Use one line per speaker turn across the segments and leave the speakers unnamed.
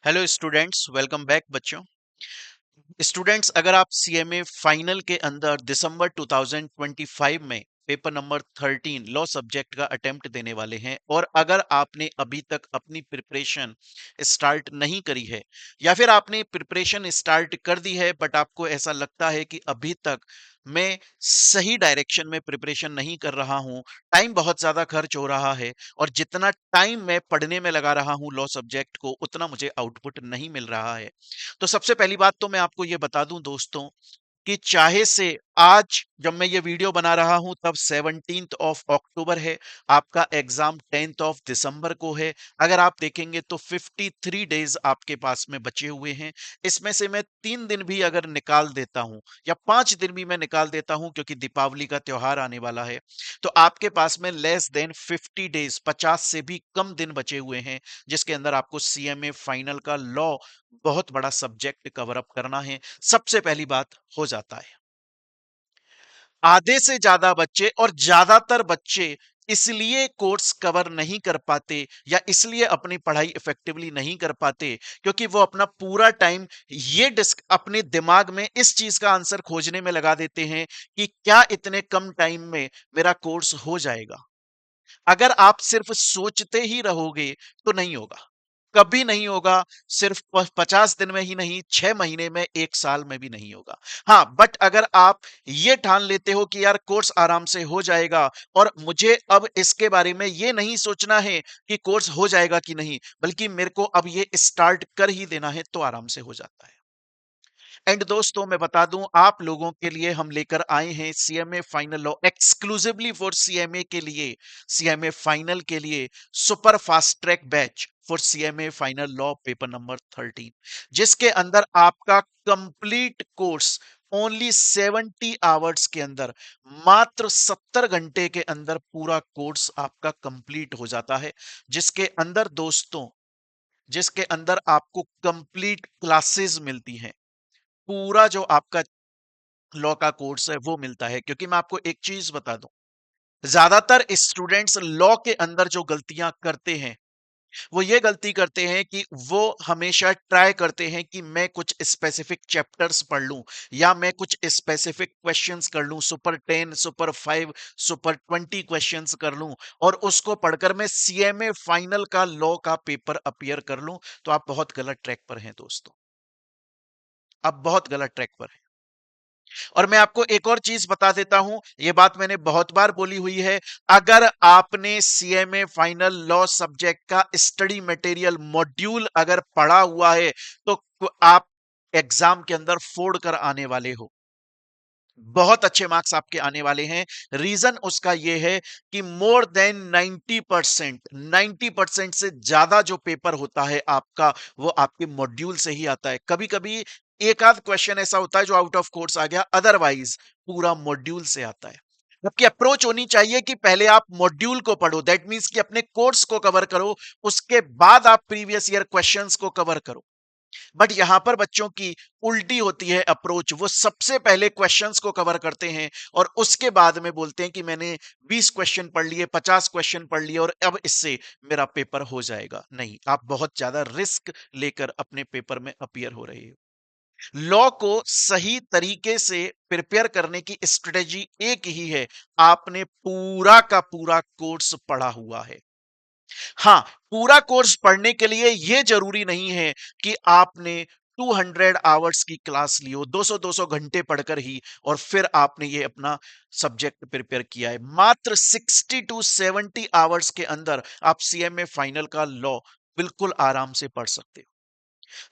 Hello students, welcome back बच्चों। Students, अगर आप सीएमए फाइनल के अंदर दिसंबर 2025 में पेपर नंबर 13 लॉ सब्जेक्ट का अटेम्प्ट देने वाले हैं और अगर आपने अभी तक अपनी प्रिपरेशन स्टार्ट नहीं करी है या फिर आपने प्रिपरेशन स्टार्ट कर दी है बट आपको ऐसा लगता है कि अभी तक मैं सही डायरेक्शन में प्रिपरेशन नहीं कर रहा हूं, टाइम बहुत ज्यादा खर्च हो रहा है और जितना टाइम मैं पढ़ने में लगा रहा हूं लॉ सब्जेक्ट को उतना मुझे आउटपुट नहीं मिल रहा है। तो सबसे पहली बात तो मैं आपको ये बता दूं दोस्तों कि चाहे से आज जब मैं ये वीडियो बना रहा हूं तब 17th ऑफ अक्टूबर है, आपका एग्जाम 10th ऑफ दिसंबर को है। अगर आप देखेंगे तो 53 डेज आपके पास में बचे हुए हैं। इसमें से मैं 3 दिन भी अगर निकाल देता हूं या 5 दिन भी मैं निकाल देता हूं क्योंकि दीपावली का त्योहार आने वाला है, तो आपके पास में लेस देन 50 डेज, 50 से भी कम दिन बचे हुए हैं जिसके अंदर आपको सीएमए फाइनल का लॉ बहुत बड़ा सब्जेक्ट कवर अप करना है। सबसे पहली बात हो जाता है, आधे से ज्यादा बच्चे और ज्यादातर बच्चे इसलिए कोर्स कवर नहीं कर पाते या इसलिए अपनी पढ़ाई इफेक्टिवली नहीं कर पाते क्योंकि वो अपना पूरा टाइम ये डिस्क अपने दिमाग में इस चीज का आंसर खोजने में लगा देते हैं कि क्या इतने कम टाइम में मेरा कोर्स हो जाएगा। अगर आप सिर्फ सोचते ही रहोगे तो नहीं होगा, कभी नहीं होगा। सिर्फ 50 दिन में ही नहीं, 6 महीने में, 1 साल में भी नहीं होगा। हाँ, बट अगर आप ये ठान लेते हो कि यार कोर्स आराम से हो जाएगा और मुझे अब इसके बारे में ये नहीं सोचना है कि कोर्स हो जाएगा कि नहीं, बल्कि मेरे को अब ये स्टार्ट कर ही देना है, तो आराम से हो जाता है। एंड दोस्तों मैं बता दूं आप लोगों के लिए हम लेकर आए हैं CMA final law exclusively for CMA के लिए, सीएमए फाइनल के लिए super fast track batch for CMA final law paper number 13, जिसके अंदर आपका कंप्लीट कोर्स ओनली 70 आवर्स के अंदर, मात्र 70 घंटे के अंदर पूरा कोर्स आपका कंप्लीट हो जाता है। जिसके अंदर दोस्तों, जिसके अंदर आपको कंप्लीट क्लासेस मिलती हैं, पूरा जो आपका लॉ का कोर्स है वो मिलता है। क्योंकि मैं आपको एक चीज बता दूं, ज्यादातर स्टूडेंट्स लॉ के अंदर जो गलतियां करते हैं वो ये गलती करते हैं कि वो हमेशा ट्राई करते हैं कि मैं कुछ स्पेसिफिक चैप्टर्स पढ़ लूं या मैं कुछ स्पेसिफिक क्वेश्चंस कर लूं, सुपर 10, सुपर 5, सुपर 20 क्वेश्चंस कर लूं और उसको पढ़कर मैं सीएमए फाइनल का लॉ का पेपर अपीयर कर लूं। तो आप बहुत गलत ट्रैक पर हैं दोस्तों, आप बहुत गलत ट्रैक पर हैं। और मैं आपको एक और चीज बता देता हूं, यह बात मैंने बहुत बार बोली हुई है, अगर आपने सीएमए फाइनल लॉ सब्जेक्ट का स्टडी मटेरियल मॉड्यूल अगर पढ़ा हुआ है तो आप एग्जाम के अंदर फोड़ कर आने वाले हो, बहुत अच्छे मार्क्स आपके आने वाले हैं। रीजन उसका यह है कि मोर देन 90%, 90% से ज्यादा जो पेपर होता है आपका वो आपके मॉड्यूल से ही आता है। कभी कभी एक आध क्वेश्चन ऐसा होता है जो आउट ऑफ कोर्स आ गया, अदरवाइज पूरा मॉड्यूल से आता है। आपकी अप्रोच होनी चाहिए कि पहले आप मॉड्यूल को पढ़ो, दैट मींस कि अपने कोर्स को कवर करो, उसके बाद आप प्रीवियस ईयर क्वेश्चंस को कवर करो। बट यहां पर बच्चों की उल्टी होती है अप्रोच, वो सबसे पहले क्वेश्चंस को कवर करते हैं और उसके बाद में बोलते हैं कि मैंने 20 क्वेश्चन पढ़ लिए, 50 क्वेश्चन पढ़ लिए और अब इससे मेरा पेपर हो जाएगा। नहीं, आप बहुत ज्यादा रिस्क लेकर अपने पेपर में अपीयर हो रहे हो। लॉ को सही तरीके से प्रिपेयर करने की स्ट्रेटेजी एक ही है, आपने पूरा का पूरा कोर्स पढ़ा हुआ है। हाँ, पूरा कोर्स पढ़ने के लिए यह जरूरी नहीं है कि आपने 200 आवर्स की क्लास ली हो, 200-200 घंटे पढ़कर ही और फिर आपने ये अपना सब्जेक्ट प्रिपेयर किया है। मात्र 60 टू 70 आवर्स के अंदर आप सीएमए फाइनल का लॉ बिल्कुल आराम से पढ़ सकते हो।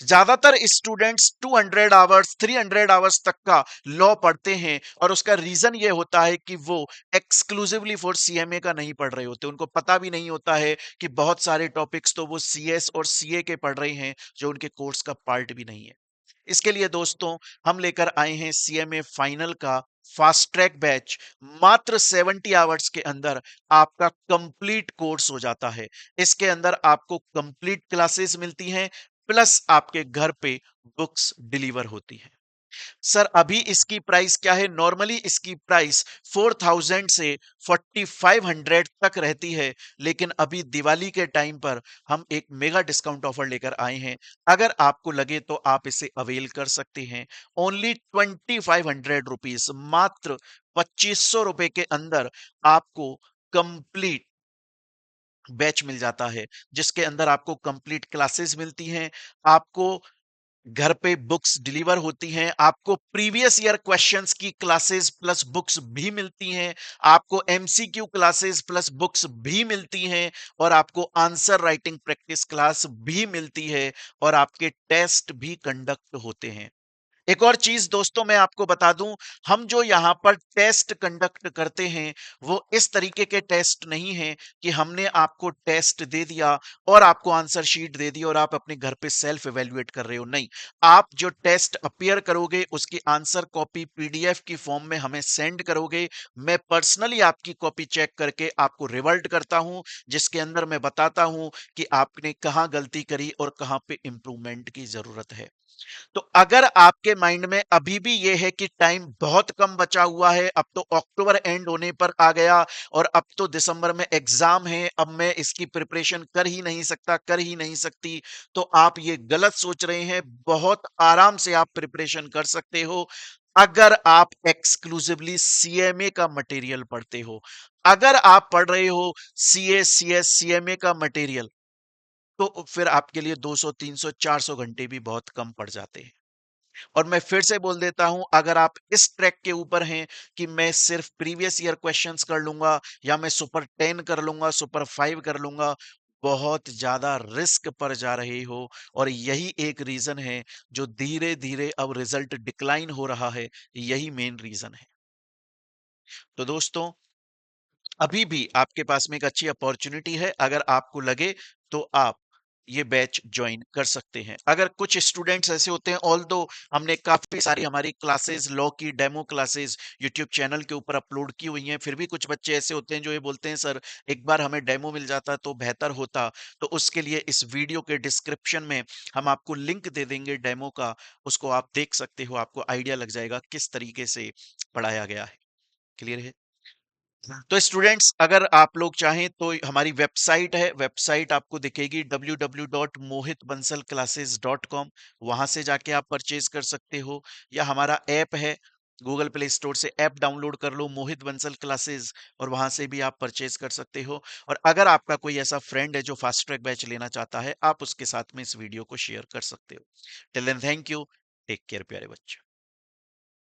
ज्यादातर स्टूडेंट्स 200 आवर्स, 300 आवर्स तक का लॉ पढ़ते हैं और उसका रीजन ये होता है कि वो एक्सक्लूसिवली फॉर सीएमए का नहीं पढ़ रहे होते, उनको पता भी नहीं होता है कि बहुत सारे टॉपिक्स तो वो सीएस और सीए के पढ़ रहे हैं जो उनके कोर्स का पार्ट भी नहीं है। इसके लिए दोस्तों हम लेकर आए हैं सीएमए फाइनल का फास्ट ट्रैक बैच। मात्र 70 आवर्स के अंदर आपका कंप्लीट कोर्स हो जाता है। इसके अंदर आपको कंप्लीट क्लासेस मिलती हैं, प्लस आपके घर पे बुक्स डिलीवर होती हैं। सर अभी इसकी प्राइस क्या है? नॉर्मली इसकी प्राइस 4000 से 4500 तक रहती है, लेकिन अभी दिवाली के टाइम पर हम एक मेगा डिस्काउंट ऑफर लेकर आए हैं। अगर आपको लगे तो आप इसे अवेल कर सकते हैं। ओनली 2500 रुपीज, मात्र 2500 रुपए के अंदर आपको कंप्लीट बैच मिल जाता है, जिसके अंदर आपको कंप्लीट क्लासेस मिलती हैं, आपको घर पे बुक्स डिलीवर होती हैं, आपको प्रीवियस ईयर क्वेश्चंस की क्लासेस प्लस बुक्स भी मिलती हैं, आपको एमसीक्यू क्लासेस प्लस बुक्स भी मिलती हैं, और आपको आंसर राइटिंग प्रैक्टिस क्लास भी मिलती है, और आपके टेस्ट भी कंडक्ट होते हैं। एक और चीज दोस्तों मैं आपको बता दूं, हम जो यहाँ पर टेस्ट कंडक्ट करते हैं वो इस तरीके के टेस्ट नहीं है कि हमने आपको टेस्ट दे दिया और आपको आंसर शीट दे दी और आप अपने घर पे सेल्फ इवेल्युएट कर रहे हो। नहीं, आप जो टेस्ट अपीयर करोगे उसकी आंसर कॉपी पीडीएफ की फॉर्म में हमें सेंड करोगे। मैं पर्सनली आपकी कॉपी चेक करके आपको रिवर्ट करता हूं, जिसके अंदर मैं बताता हूं कि आपने कहां गलती करी और कहां पे इंप्रूवमेंट की जरूरत है। तो अगर आपके माइंड में अभी भी ये है कि टाइम बहुत कम बचा हुआ है, अब तो अक्टूबर एंड होने पर आ गया और अब तो दिसंबर में एग्जाम है, अब मैं इसकी प्रिपरेशन कर ही नहीं सकता, कर ही नहीं सकती, तो आप ये गलत सोच रहे हैं। बहुत आराम से आप प्रिपरेशन कर सकते हो अगर आप एक्सक्लूसिवली सीएमए का मटेरियल पढ़ते हो। अगर आप पढ़ रहे हो सीए सीएस सीएमए का मटेरियल, तो फिर आपके लिए 200 300 400 घंटे भी बहुत कम पड़ जाते हैं। और मैं फिर से बोल देता हूं, अगर आप इस ट्रैक के ऊपर हैं कि मैं सिर्फ प्रीवियस ईयर क्वेश्चंस कर लूंगा या मैं सुपर 10 कर लूंगा, सुपर 5 कर लूंगा, बहुत ज्यादा रिस्क पर जा रहे हो। और यही एक रीजन है जो धीरे धीरे अब रिजल्ट डिक्लाइन हो रहा है, यही मेन रीजन है। तो दोस्तों, अभी भी आपके पास में एक अच्छी अपॉर्चुनिटी है, अगर आपको लगे तो आप ये बैच ज्वाइन कर सकते हैं। अगर कुछ स्टूडेंट्स ऐसे होते हैं, ऑल्दो हमने काफी सारी हमारी क्लासेस, लॉ की डेमो क्लासेस यूट्यूब चैनल के ऊपर अपलोड की हुई हैं, फिर भी कुछ बच्चे ऐसे होते हैं जो ये बोलते हैं सर एक बार हमें डेमो मिल जाता तो बेहतर होता। तो उसके लिए इस वीडियो के डिस्क्रिप्शन में हम आपको लिंक दे देंगे डेमो का, उसको आप देख सकते हो, आपको आइडिया लग जाएगा किस तरीके से पढ़ाया गया है। क्लियर है? तो स्टूडेंट्स, अगर आप लोग चाहें तो हमारी वेबसाइट है, वेबसाइट आपको दिखेगी www.mohitbansalclasses.com, वहां से जाके आप परचेज कर सकते हो, या हमारा ऐप है, गूगल प्ले स्टोर से ऐप डाउनलोड कर लो मोहित बंसल क्लासेस, और वहां से भी आप परचेज कर सकते हो। और अगर आपका कोई ऐसा फ्रेंड है जो फास्ट ट्रैक बैच लेना चाहता है, आप उसके साथ में इस वीडियो को शेयर कर सकते हो। Till then, thank you, take care प्यारे बच्चों।